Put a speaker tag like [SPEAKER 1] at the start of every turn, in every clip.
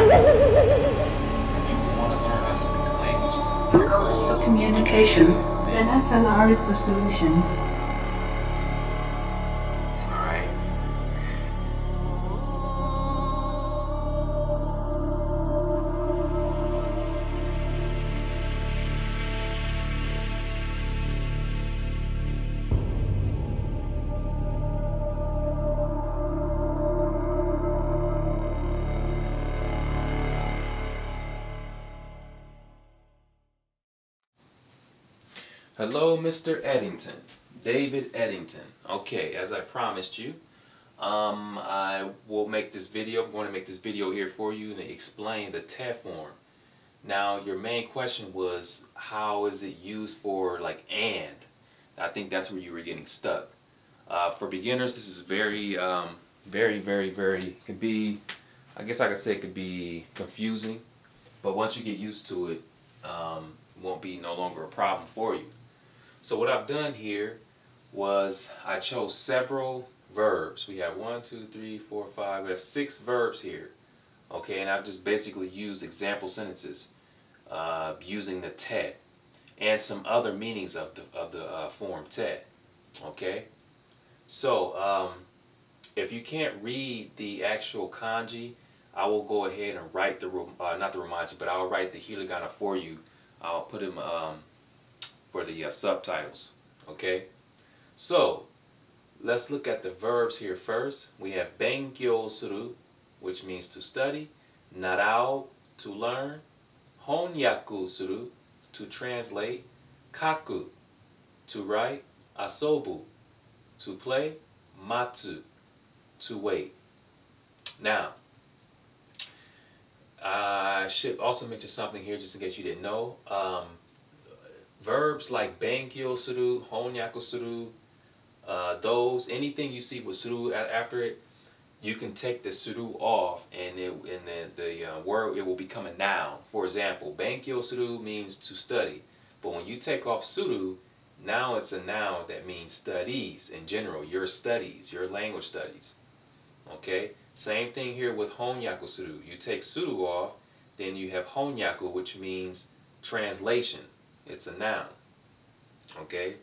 [SPEAKER 1] want to learn how to speak the language,
[SPEAKER 2] Your goal is for communication. Then FLR is the solution.
[SPEAKER 1] alright? Hello, Mr. Eddington. David Eddington. Okay, as I promised you, I will make this video. I'm going to make this video here for you to explain the TED form. Now, your main question was, how is it used for like and? I think that's where you were getting stuck. For beginners, this is very, could be, I guess I could say it could be confusing. But once you get used to it, it won't be no longer a problem for you. So what I've done here was I chose several verbs. We have 1, 2, 3, 4, 5. We have 6 verbs here. Okay, and I've just basically used example sentences using the TED and some other meanings of the form TED. Okay, so if you can't read the actual kanji, I will go ahead and write the not the romaji, but I'll write the hiragana for you. I'll put them for the subtitles. Okay, so let's look at the verbs here first. We have benkyou suru, which means to study, narau, to learn, honyaku suru, to translate, kaku, to write, asobu, to play, matsu, to wait. Now, I should also mention something here just in case you didn't know. Verbs like benkyou suru, honyaku suru, those, anything you see with suru after it, you can take the suru off and the word, it will become a noun. For example, benkyou suru means to study. But when you take off suru, now it's a noun that means studies in general, your studies, your language studies. Okay? Same thing here with honyaku suru. You take suru off, then you have honyaku, which means translation. It's a noun. Okay?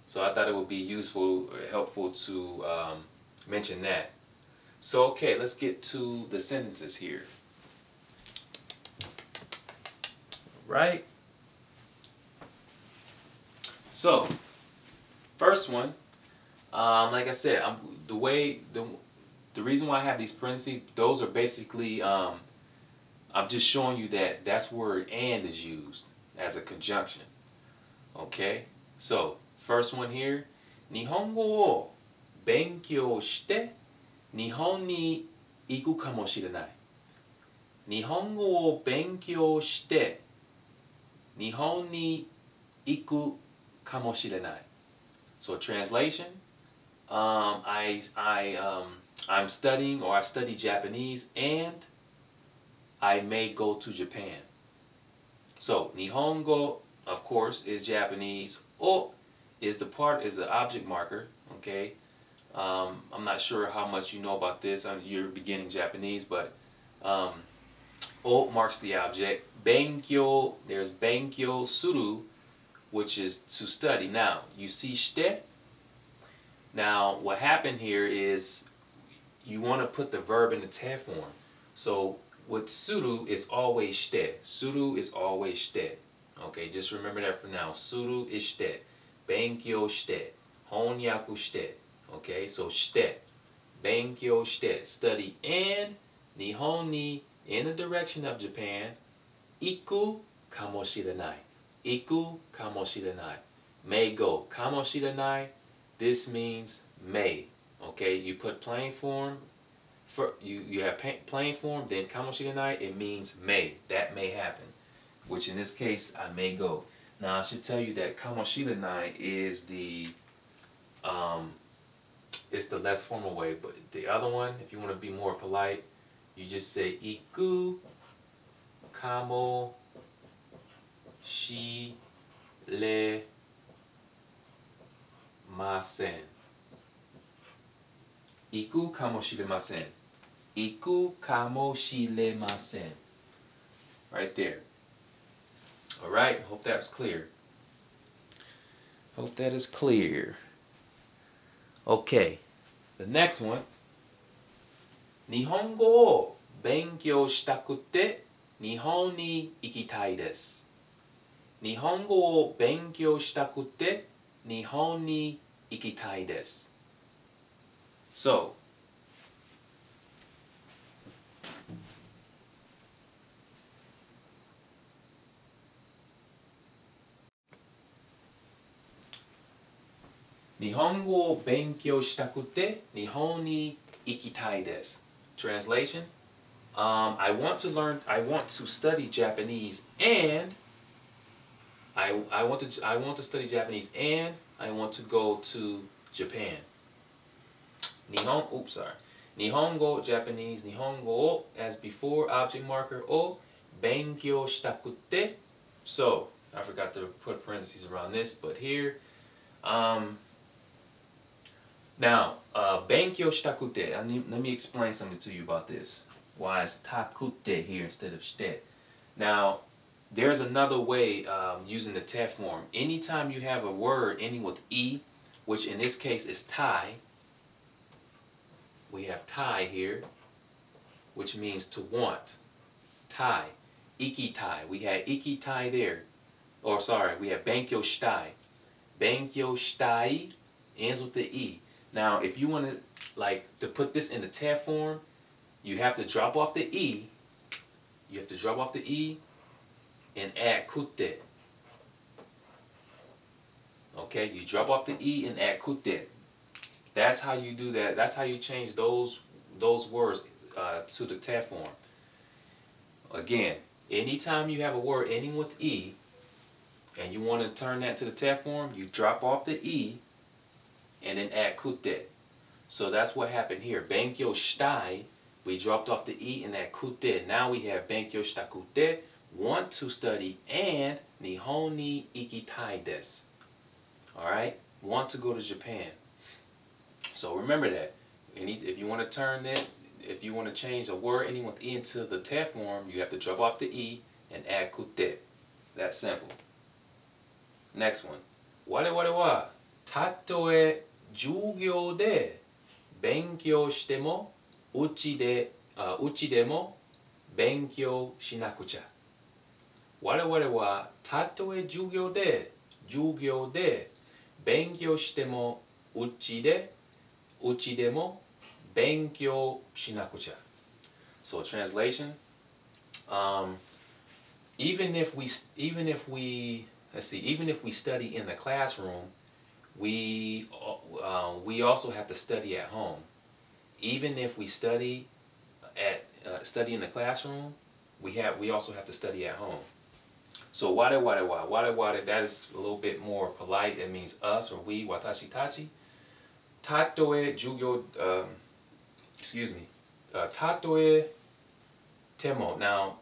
[SPEAKER 1] So I thought it would be useful, helpful to mention that. So okay, let's get to the sentences here. Right? So, first one, like I said, the reason why I have these parentheses, those are basically, I'm just showing you that that's where and is used as a conjunction. Okay? So, first one here, 日本語を勉強して日本に行くかもしれない。日本語を勉強して日本に行くかもしれない。So translation, I'm studying, or I study Japanese, and I may go to Japan. So Nihongo, of course, is Japanese. O is the object marker. Okay, I'm not sure how much you know about this. You're beginning Japanese, but O marks the object. Benkyou, there's benkyou suru, which is to study. Now you see shite. Now what happened here is you want to put the verb in the te form. So with suru is always shite. Suru is always shite. Okay, just remember that for now. Suru is shite. Benkyou shite. Honyaku shite. Okay, so shite. Benkyou shite. Study. And Nihon ni, in the direction of Japan. Iku kamoshirenai. Iku kamoshirenai. May go. Kamoshirenai. This means may. Okay, you put plain form. You have plain form, then kamoshirenai, it means may. That may happen. Which in this case, I may go. Now I should tell you that kamoshirenai is it's the less formal way. But the other one, if you want to be more polite, you just say iku kamoshimasen. Iku kamoshimasen. Iku kamoshimasen. Right there. Alright, hope that was clear. Hope that is clear. Okay, the next one. 日本語を勉強したくて日本に行きたいです。日本語を勉強したくて日本に行きたいです。So, 日本語を勉強したくて日本に行きたいです。Translation: I want to study Japanese and I want to study Japanese and I want to go to Japan. 日本語 Japanese 日本語を as before object marker を勉強したくて so I forgot to put parentheses around this but here now 勉強したくて let me explain something to you about this why it's たくて here instead of して now there's another way using the te form anytime you have a word ending with e which in this case is tai. We have tai here, which means to want. Tai. Ikitai. We had ikitai there. Or sorry, we have benkyo shitai. Benkyo shitai ends with the e. Now, if you want to put this in the te form, you have to drop off the e. You have to drop off the e and add kute. Okay, you drop off the e and add kute. That's how you do that. That's how you change those words to the te form. Again, anytime you have a word ending with e and you want to turn that to the te form, you drop off the e and then add kute. So that's what happened here. Benkyo shitai, we dropped off the e and add kute. Now we have benkyo shitakute, want to study, and nihon ni ikitai desu. Alright? Want to go to Japan. So remember that. If you want to turn that, if you want to change a word ending with e into the te form, you have to drop off the e and add kute. That's simple. Next one. 我々はたとえ授業で勉強してもうちでも勉強しなくちゃ。我々はたとえ授業で勉強してもうちでも勉強しなくちゃ。So translation, even if we study in the classroom, we also have to study at home. Even if we study in the classroom, we also have to study at home. So ware, that is a little bit more polite. It means us or we, watashi tachi. Tatoe jugyo, tatoe temo. Now,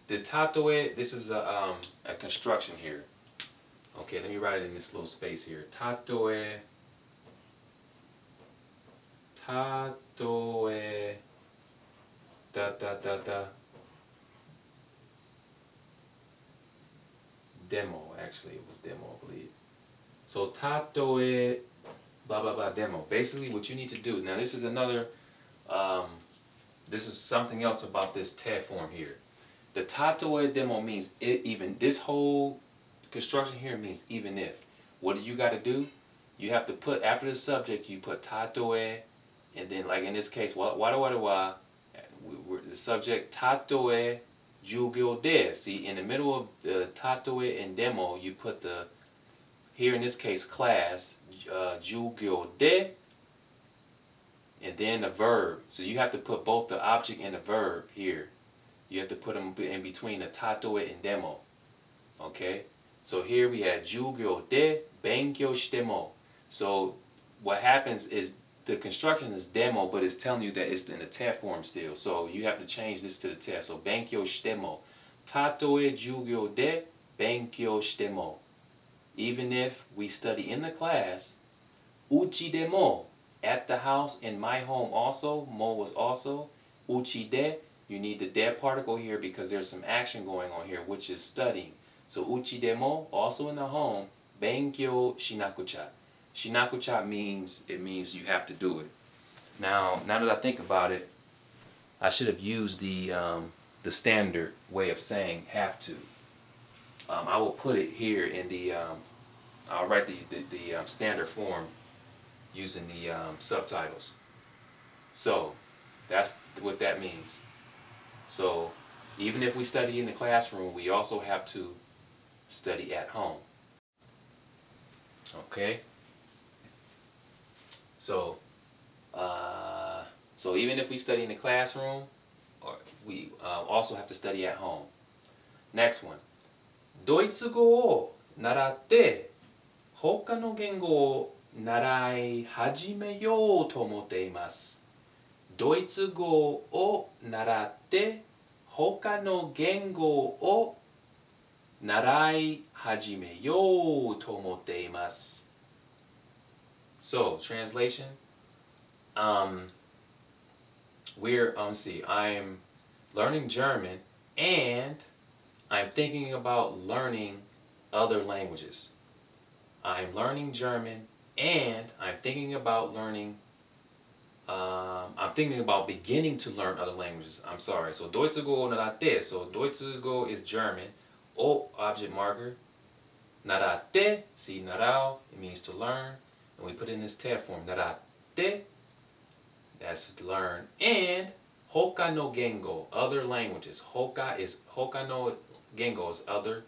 [SPEAKER 1] the tatoe, this is a construction here. Okay, let me write it in this little space here. Tatoe, demo. Actually, it was demo, I believe. So tatoe, blah blah blah demo. Basically, what you need to do now. This is another. This is something else about this te form here. The tatoe demo means even. This whole construction here means even if. What do you got to do? You have to put after the subject. You put tatoe, and then like in this case, wa the subject tatoe jugyo de. See, in the middle of the tatoe and demo, you put the here in this case class jugyo de. And then the verb. So you have to put both the object and the verb here. You have to put them in between the tatoe and demo. Okay? So here we have jugyo de benkyou shite mo. So what happens is the construction is demo, but it's telling you that it's in the te form still. So you have to change this to the te. So benkyou shite mo. Tatoe jugyo de benkyou shite mo. Even if we study in the class, uchi demo. At the house, in my home also, mo was also, uchi de, you need the dead particle here because there's some action going on here, which is studying. So uchi demo, also in the home, benkyou shinakucha. Shinakucha means you have to do it. Now that I think about it, I should have used the standard way of saying have to. I will put it here in the I'll write the standard form using the subtitles. So that's what that means. So even if we study in the classroom, we also have to study at home. Okay? So so even if we study in the classroom, we also have to study at home. Next one. ドイツ語を習って他の言語を習い始めようと思っています。ドイツ語を習って他の言語を習い始めようと思っています。So, translation. I'm learning German and I'm thinking about learning other languages. I'm learning German and I'm thinking about beginning to learn other languages. I'm sorry. So, ドイツ語を習って。So, ドイツ語 is German. O, object marker. 習って。See, 習う. It means to learn. And we put in this tab form. 習って. That's learn. And 他の言語, other languages. 他の言語 is other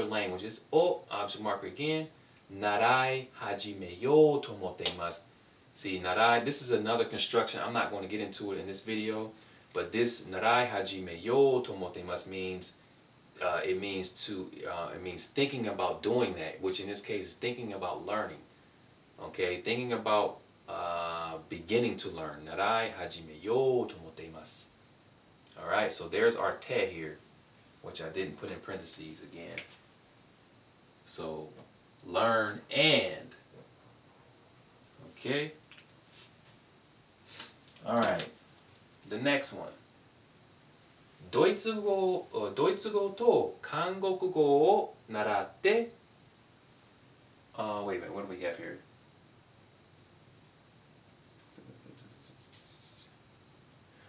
[SPEAKER 1] languages. O, object marker again. 習い始めようと思っています。See, 習い, this is another construction. I'm not going to get into it in this video, but this 習い始めようと思っています means it means thinking about doing that, which in this case is thinking about learning. Okay, thinking about beginning to learn. 習い始めようと思っています. All right, so there's our te here, which I didn't put in parentheses again. So learn and. Okay. All right. The next one. ドイツ語と韓国語を習って。Wait a minute. What do we have here?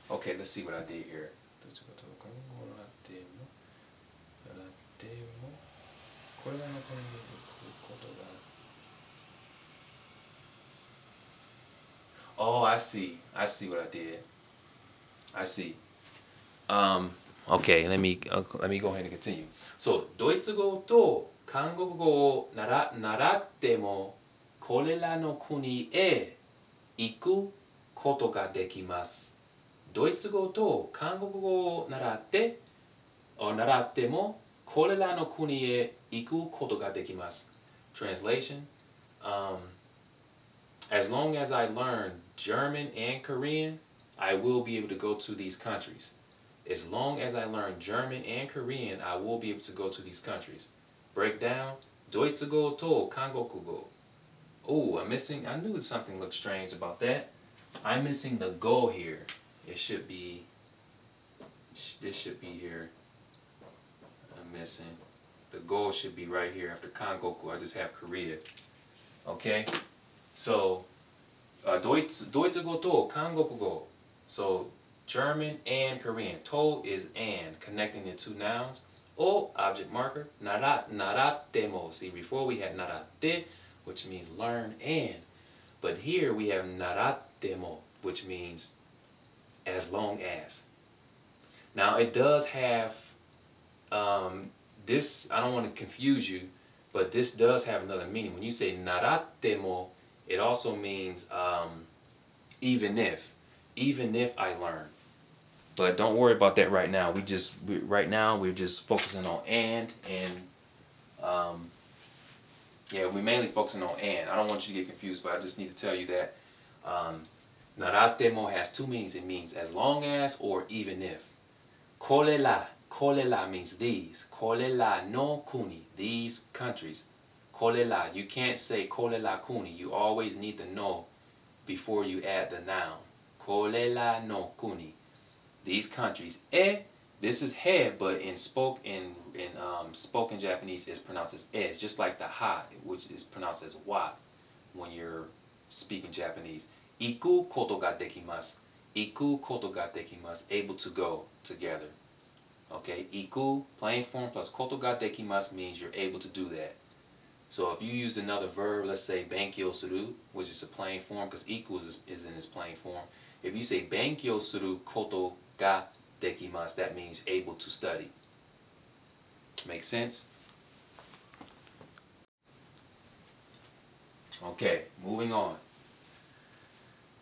[SPEAKER 1] Okay, let's see what I did here. ドイツ語と韓国語を習ってもこれが残りにくいことが。Oh, I see what I did. I see. Okay, let me go ahead and continue. So, ドイツ語と韓国語を習ってもこれらの国へ行くことができます。ドイツ語と韓国語を習ってもこれらの国へ行くことができます。Translation. As long as I learn German and Korean, I will be able to go to these countries. As long as I learn German and Korean, I will be able to go to these countries. Breakdown. ドイツ語と韓国語. Oh, I knew something looked strange about that. I'm missing the go here. This should be here. I'm missing. The go should be right here after Kangoku. I just have Korea. Okay? So, ドイツ語と韓国語. So, German and Korean. To is and, connecting the two nouns. O, object marker. Narattemo. See, before we had naratte, which means learn and. But here we have narattemo, which means as long as. Now, it does have this, I don't want to confuse you, but this does have another meaning. When you say narattemo, it also means even if I learn. But don't worry about that right now. Right now we're just focusing on and yeah, we're mainly focusing on and. I don't want you to get confused, but I just need to tell you that narattemo has two meanings. It means as long as or even if. Korela means these. Korela no kuni, these countries. Korela, you can't say korela kuni. You always need the no before you add the noun. Korela no kuni. these countries. This is he, but in spoken Japanese is pronounced as es, just like the ha, which is pronounced as wa when you're speaking Japanese. Iku koto ga dekimasu. Iku koto ga dekimasu. Able to go together. Okay, iku, plain form, plus koto ga dekimasu means you're able to do that. So if you used another verb, let's say benkyo suru, which is a plain form, because iku is in its plain form. If you say benkyo suru koto ga dekimasu, that means able to study. Make sense? Okay, moving on.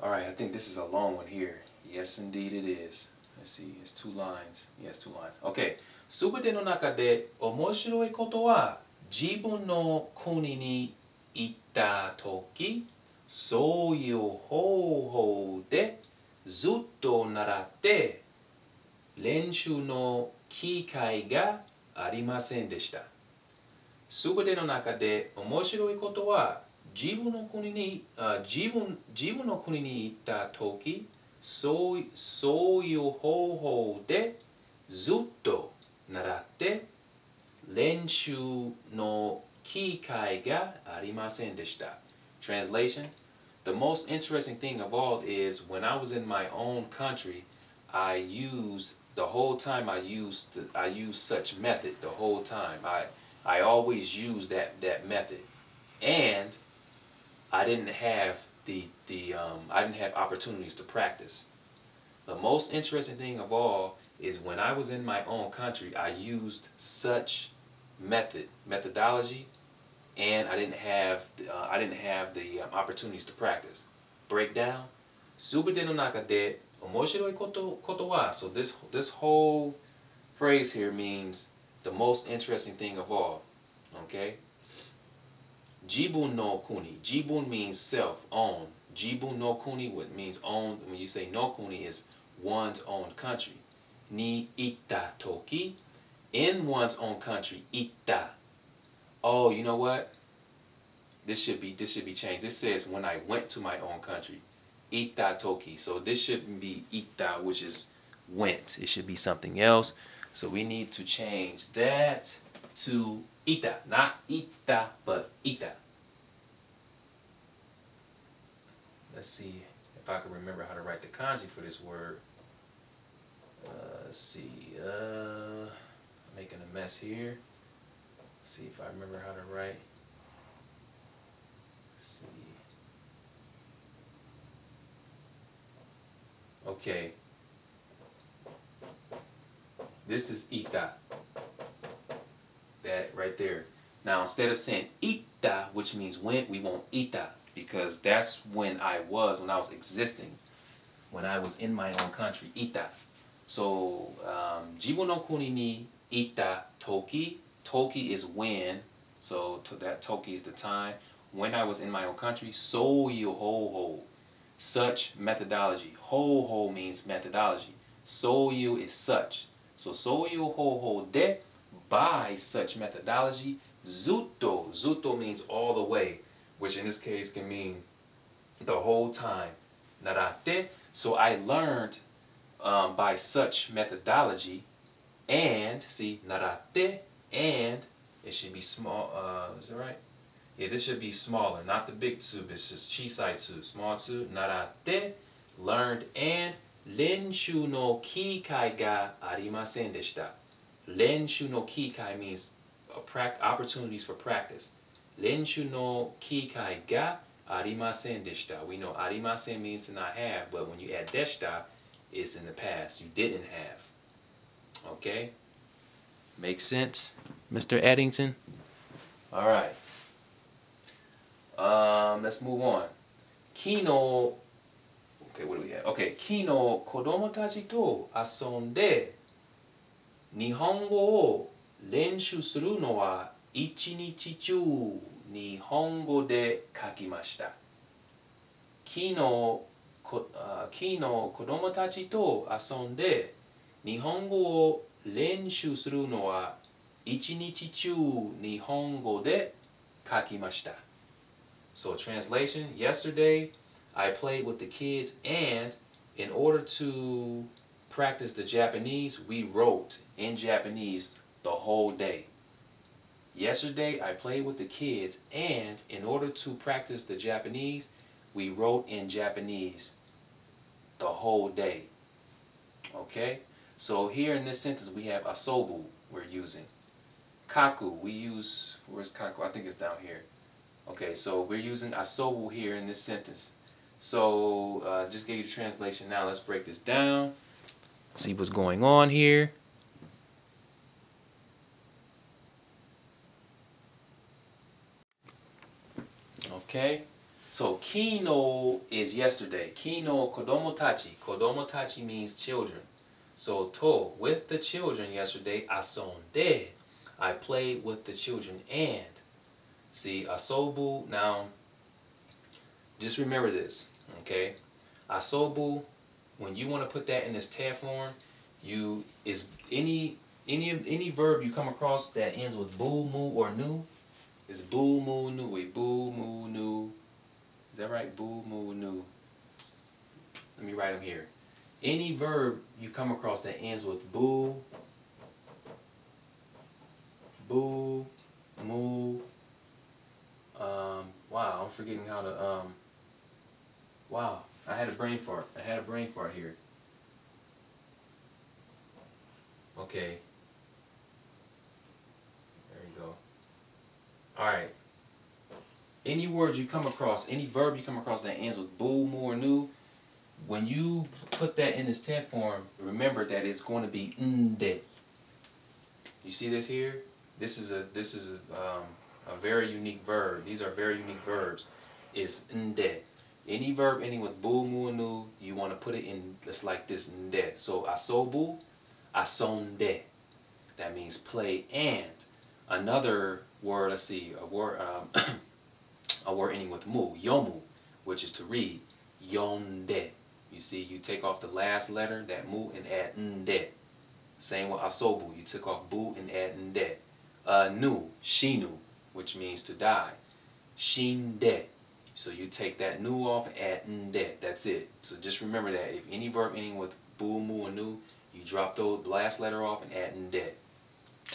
[SPEAKER 1] Alright, I think this is a long one here. Yes, indeed it is. Let's see, it's 2 lines. Yes, 2 lines. Okay. すべての中で面白いことは自分の国に行ったとき、そういう方法でずっと習って練習の機会がありませんでした。すべての中で面白いことは自分の国に行ったとき、そういう方法でずっと習って練習の機会がありませんでした。Translation: The most interesting thing of all is when I was in my own country, I used such method the whole time. I always used that method, and I didn't have opportunities to practice. The most interesting thing of all is when I was in my own country, I used such methodology, and I didn't have the opportunities to practice. Breakdown. すべての中で面白いことは. So this whole phrase here means the most interesting thing of all. Okay. 自分の国. Jibun means self, own. Jibun no kuni means own. When you say no kuni, is one's own country. Ni itta toki, in one's own country. Itta. Oh, you know what? This should be changed. This says when I went to my own country. Itta toki. So this shouldn't be itta, which is went. It should be something else. So we need to change that to ita. Not ita, but ita. Let's see if I can remember how to write the kanji for this word. Let's see. I'm making a mess here. Let's see if I remember how to write. Let's see. Okay. This is ita. That right there. Now instead of saying ita, which means when, we want ita, because that's when I was existing, when I was in my own country. Ita. So jibu no kuni ni ita toki. Toki is when, so that toki is the time. When I was in my own country, so you ho ho. Such methodology. Ho ho means methodology. So you is such. So you ho ho de, by such methodology. Zutto. Zutto means all the way, which in this case can mean the whole time. Narate. So I learned by such methodology, and see, narate, and it should be small. Is that right? Yeah, this should be smaller, not the big tsu. It's just chisai tsu, small tsu. Narate, learned, and lenshu no kikai ga arimasen deshita. Lenshu no kikai means opportunities for practice. Lenshu no kikai ga arimasen deshita. We know arimasen means to not have, but when you add deshita, it's in the past. You didn't have. Okay? Makes sense, Mr. Eddington? All right. Let's move on. Kino. Okay, what do we have? Okay, Kino kodomo tachi to asonde Nihongo o lenshu suru no wa ichinichi chū Nihongo de kakimashita. Kino kodomo tachi to asonde Nihongo o lenshu suru no wa ichinichi chū Nihongo de kakimashita. So translation, yesterday I played with the kids, and in order to practice the Japanese, we wrote in Japanese the whole day. Yesterday I played with the kids, and in order to practice the Japanese, we wrote in Japanese the whole day. Okay? So here in this sentence we have asobu we're using. Kaku, we use, where's kaku? I think it's down here. Okay, so we're using asobu here in this sentence. So just gave you the translation. Now let's break this down. See what's going on here. Okay, so kino is yesterday. Kino kodomotachi. Kodomotachi means children. So to, with the children yesterday, asonde, I played with the children. And see, asobu, now just remember this, okay? Asobu, when you want to put that in this te form, you is any verb you come across that ends with bu, mu, or nu, is bu, mu, nu. Wait, bu, mu, nu. Is that right? Bu, mu, nu. Let me write them here. Any verb you come across that ends with bu, mu. Wow, I'm forgetting how to. Wow, I had a brain fart. Here. Okay. There you go. All right. Any word you come across, any verb you come across that ends with bu, mu, or nu, when you put that in this tense form, remember that it's going to be nde. You see this here? This is a very unique verb. These are very unique verbs. It's nde. Any verb ending with bu, mu, or nu, you want to put it in just like this, nde. So asobu, asonde. That means play. And another word, let's see, a word ending with mu, yomu, which is to read, yonde. You see, you take off the last letter, that mu, and add nde. Same with asobu, you took off bu and add nde. Nu, shinu, which means to die. Shinde. So you take that nu off and add nde. That's it. So just remember that if any verb ending with bu, mu, or nu, you drop the last letter off and add nde.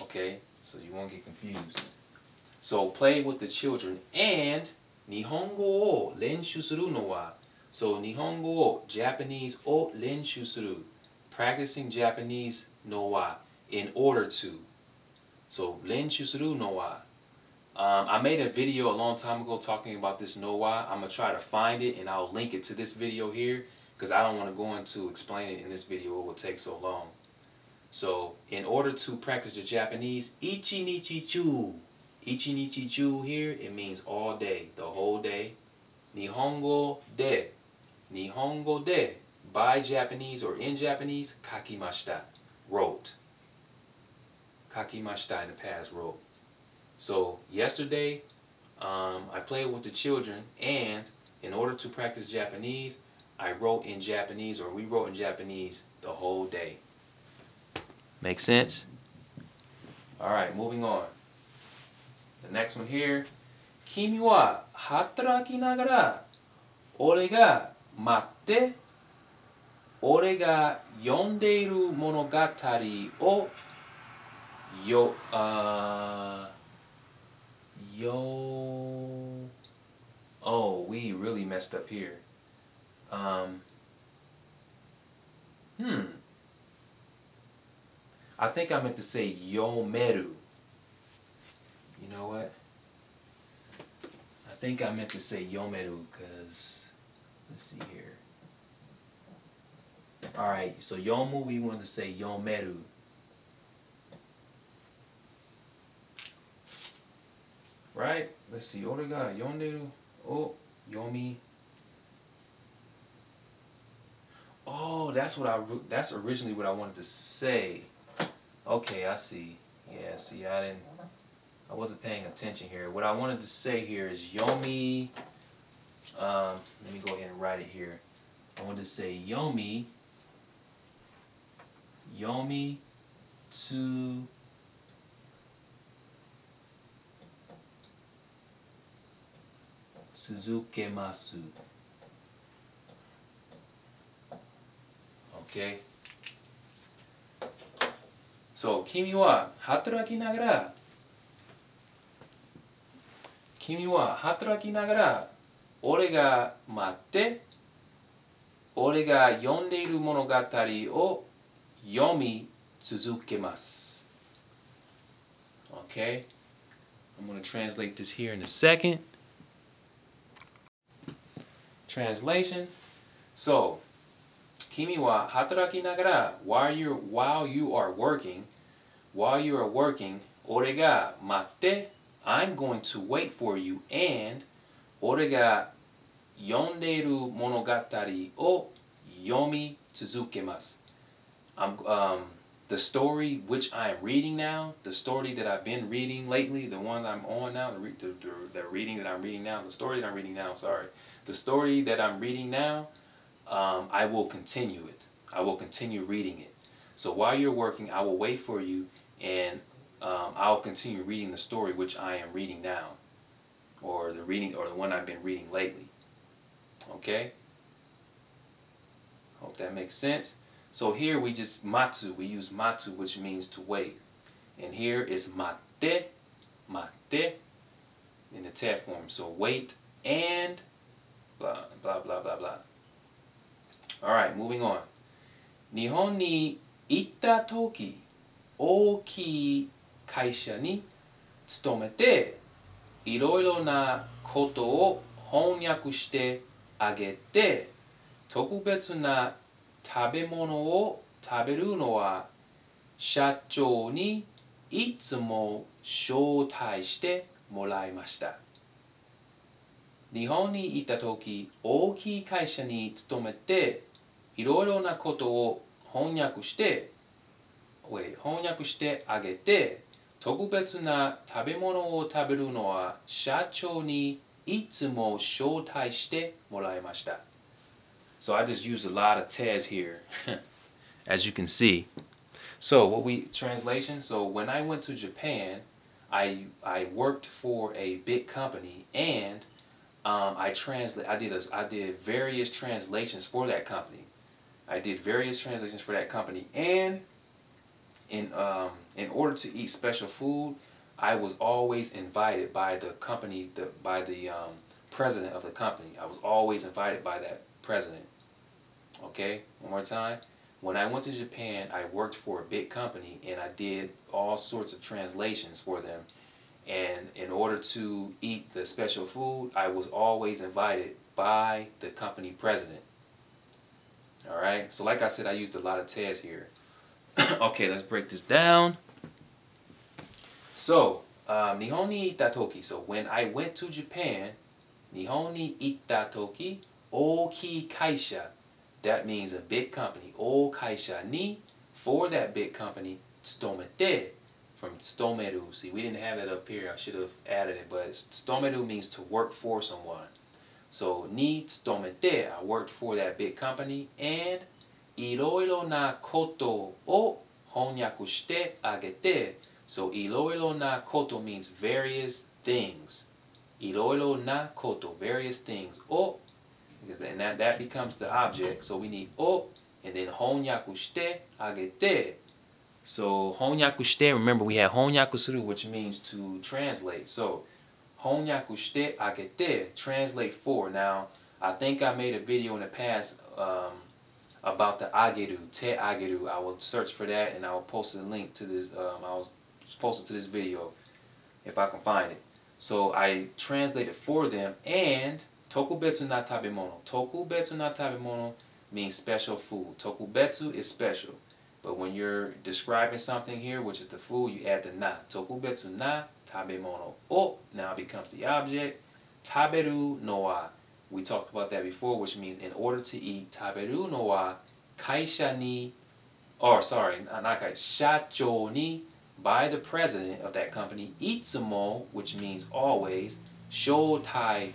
[SPEAKER 1] Okay? So you won't get confused. So play with the children. And Nihongo o lenshu suru no wa. So Nihongo o, Japanese o lenshu suru. Practicing Japanese no wa, in order to. So lenshu suru no wa. I made a video a long time ago talking about this no wa. I'm going to try to find it and I'll link it to this video here, because I don't want to go into explain it in this video. It will take so long. So in order to practice the Japanese, ichi nichi chu. Ichi nichi chu here, it means all day, the whole day. Nihongo de. Nihongo de. By Japanese or in Japanese, kakimashita. Wrote. Kakimashita in the past, wrote. So yesterday, I played with the children, and in order to practice Japanese, I wrote in Japanese, or we wrote in Japanese the whole day. Make sense? Alright, moving on. The next one here. Kimi wa hataraki nagara ore ga matte ore ga yondeiru monogatari o Oh, we really messed up here. I think I meant to say yomeru. You know what? I think I meant to say yomeru because, let's see here. Alright, so yomu, we wanted to say yomeru. Right? Let's see. Orega, yonderu, o, yomi. Oh, that's originally what I wanted to say. Okay, I see. Yeah, see, I wasn't paying attention here. What I wanted to say here is yomi. Let me go ahead and write it here. I wanted to say yomi to suzukemasu. Okay. So, 君は働きながら、俺が待って、俺が読んでいる物語を読み続けます。Okay? I'm going to translate this here in a second. Translation. So, 君は働きながら while you are working, 俺が待って I'm going to wait for you, and 俺が読んでいる物語を読み続けます。The story which I am reading now, the story that I've been reading lately, the one I'm on now, the reading that I'm reading now, the story that I'm reading now, the story that I'm reading now, I will continue it. I will continue reading it. So while you're working, I will wait for you, and I'll continue reading the story which I am reading now, or the one I've been reading lately. Okay? Hope that makes sense. So here we use matsu, which means to wait. And here is matte in the te form. So wait and blah, blah, blah, blah, blah. Alright, moving on. 日本に行った時、大きい会社に勤めて、いろいろなことを翻訳してあげて、特別な食べ物を食べるのは社長にいつも招待してもらいました。日本に行った時、大きい会社に勤めて、いろいろなことを翻訳してあげて、特別な食べ物を食べるのは社長にいつも招待してもらいました。So I just used a lot of tes here, as you can see. So translation, so when I went to Japan, I worked for a big company, and I did various translations for that company. And in order to eat special food, I was always invited by the company, by the president of the company. I was always invited by that president. Okay, one more time. When I went to Japan, I worked for a big company, and I did all sorts of translations for them. And in order to eat the special food, I was always invited by the company president. Alright, so like I said, I used a lot of tes here. Okay, let's break this down. So, 日本に行った時. So when I went to Japan, 日本に行った時、大きい会社. That means a big company. 大会社に for that big company 勤めて from 勤める. See, we didn't have that up here. I should have added it, but 勤める means to work for someone. So に勤めて I worked for that big company, and いろいろなことを翻訳してあげて. So いろいろなこと means various things. いろいろなこと various things を, because then that becomes the object. So we need を and then 翻訳してあげて. So 翻訳して, remember we had 翻訳する, which means to translate. So 翻訳してあげて, translate for. Now, I think I made a video in the past about the ageru, te ageru. I will search for that, and I will post a link to this. I will post it to this video if I can find it. So I translated for them, and tokubetsu na tabemono. Tokubetsu na tabemono means special food. Tokubetsu is special. But when you're describing something here, which is the food, you add the na. Tokubetsu na tabemono. O now becomes the object. Taberu no wa. We talked about that before, which means in order to eat. Taberu no wa kaisha ni, or sorry, not kaisha, shacho ni, by the president of that company. Itsumo, which means always. Shotai.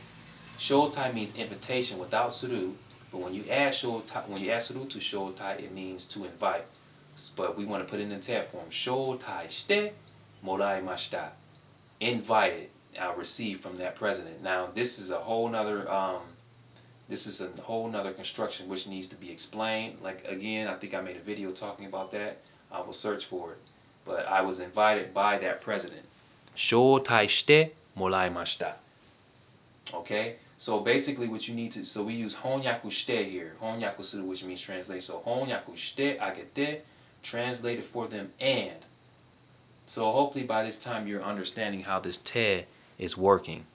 [SPEAKER 1] Shotai means invitation without suru. But when you add suru to shotai, it means to invite. But we want to put it in the tab form. Shotai shite moraimashita. Invited. Received from that president. Now this is a whole nother construction which needs to be explained. Like again, I think I made a video talking about that. I will search for it. but I was invited by that president. 招待してもらいました. Okay? So basically what you need to, so we use 翻訳して here. 翻訳する, which means translate. So 翻訳してあげて, translate it for them, and. So hopefully by this time you're understanding how this te is working.